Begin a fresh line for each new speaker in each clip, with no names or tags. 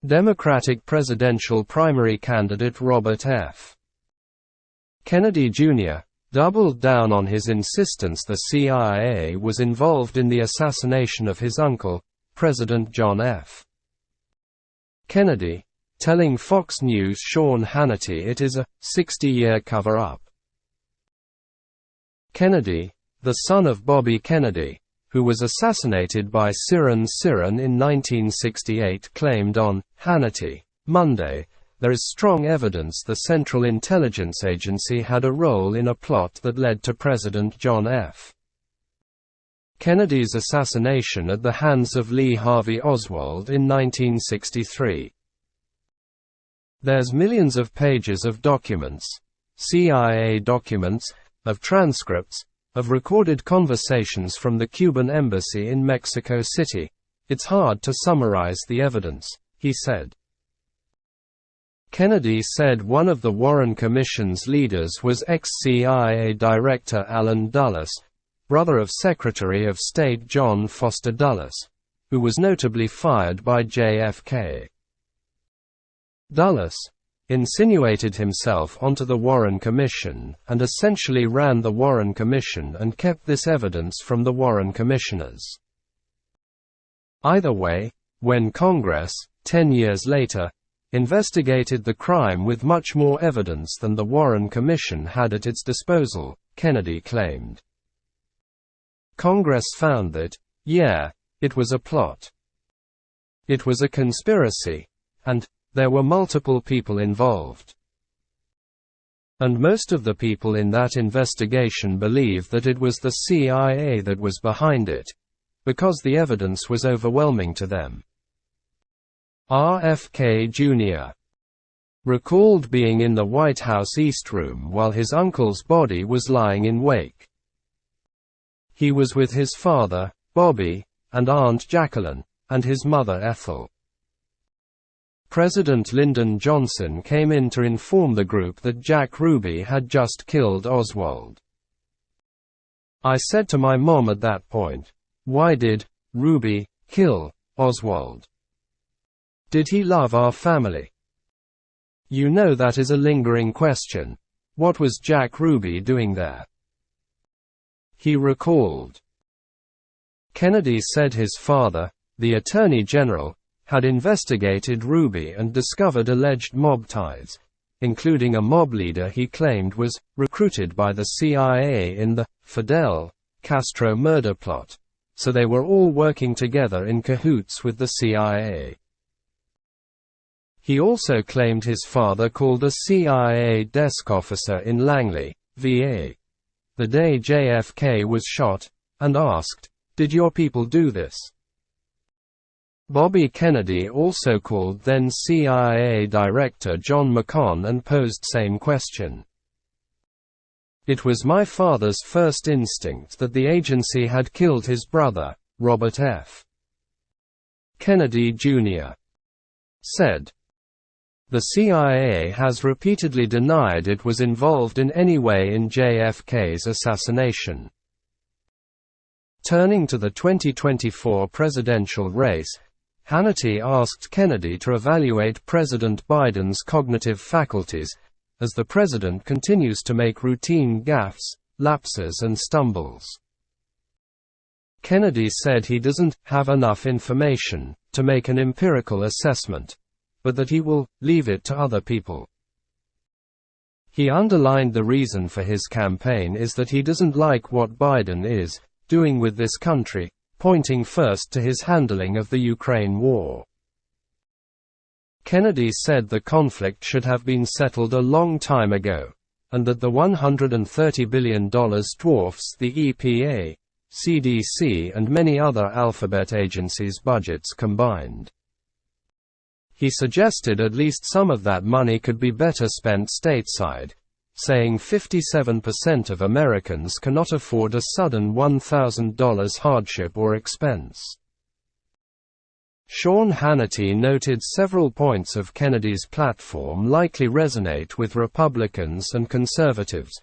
Democratic presidential primary candidate Robert F. Kennedy Jr. doubled down on his insistence the CIA was involved in the assassination of his uncle, President John F. Kennedy, telling Fox News' Sean Hannity it is a 60-year cover-up. Kennedy, the son of Bobby Kennedy, who was assassinated by Sirhan Sirhan in 1968, claimed on Hannity Monday, there is strong evidence the Central Intelligence Agency had a role in a plot that led to President John F. Kennedy's assassination at the hands of Lee Harvey Oswald in 1963. There's millions of pages of documents, CIA documents, of transcripts, of recorded conversations from the Cuban embassy in Mexico City. It's hard to summarize the evidence, he said. Kennedy said one of the Warren Commission's leaders was ex-CIA Director Allen Dulles, brother of Secretary of State John Foster Dulles, who was notably fired by JFK. Dulles insinuated himself onto the Warren Commission, and essentially ran the Warren Commission and kept this evidence from the Warren Commissioners. Either way, when Congress, 10 years later, investigated the crime with much more evidence than the Warren Commission had at its disposal, Kennedy claimed. Congress found that, yeah, it was a plot. It was a conspiracy. And there were multiple people involved. And most of the people in that investigation believe that it was the CIA that was behind it, because the evidence was overwhelming to them. RFK Jr. recalled being in the White House East Room while his uncle's body was lying in wake. He was with his father, Bobby, and Aunt Jacqueline, and his mother Ethel. President Lyndon Johnson came in to inform the group that Jack Ruby had just killed Oswald. I said to my mom at that point, why did Ruby kill Oswald? Did he love our family? You know that is a lingering question. What was Jack Ruby doing there? He recalled. Kennedy said his father, the Attorney General, had investigated Ruby and discovered alleged mob ties, including a mob leader he claimed was recruited by the CIA in the Fidel Castro murder plot, so they were all working together in cahoots with the CIA. He also claimed his father called a CIA desk officer in Langley, VA, the day JFK was shot, and asked, "Did your people do this?" Bobby Kennedy also called then CIA Director John McCone and posed same question. It was my father's first instinct that the agency had killed his brother, Robert F. Kennedy Jr. said. The CIA has repeatedly denied it was involved in any way in JFK's assassination. Turning to the 2024 presidential race, Hannity asked Kennedy to evaluate President Biden's cognitive faculties, as the president continues to make routine gaffes, lapses and stumbles. Kennedy said he doesn't have enough information to make an empirical assessment, but that he will leave it to other people. He underlined the reason for his campaign is that he doesn't like what Biden is doing with this country, pointing first to his handling of the Ukraine war. Kennedy said the conflict should have been settled a long time ago, and that the $130 billion dwarfs the EPA, CDC and many other alphabet agencies' budgets combined. He suggested at least some of that money could be better spent stateside, saying 57% of Americans cannot afford a sudden $1,000 hardship or expense. Sean Hannity noted several points of Kennedy's platform likely resonate with Republicans and conservatives,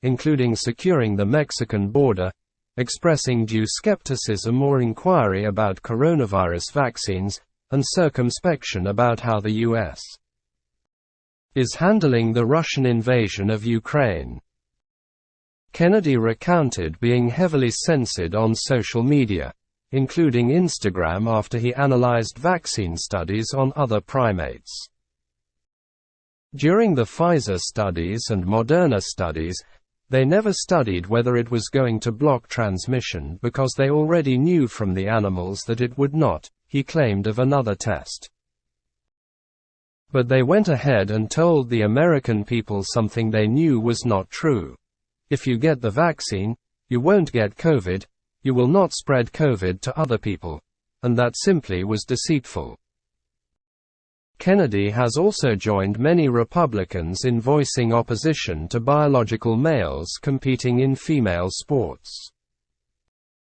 including securing the Mexican border, expressing due skepticism or inquiry about coronavirus vaccines, and circumspection about how the U.S. is handling the Russian invasion of Ukraine. Kennedy recounted being heavily censored on social media, including Instagram, after he analyzed vaccine studies on other primates. During the Pfizer studies and Moderna studies, they never studied whether it was going to block transmission because they already knew from the animals that it would not, he claimed of another test. But they went ahead and told the American people something they knew was not true. If you get the vaccine, you won't get COVID, you will not spread COVID to other people, and that simply was deceitful. Kennedy has also joined many Republicans in voicing opposition to biological males competing in female sports.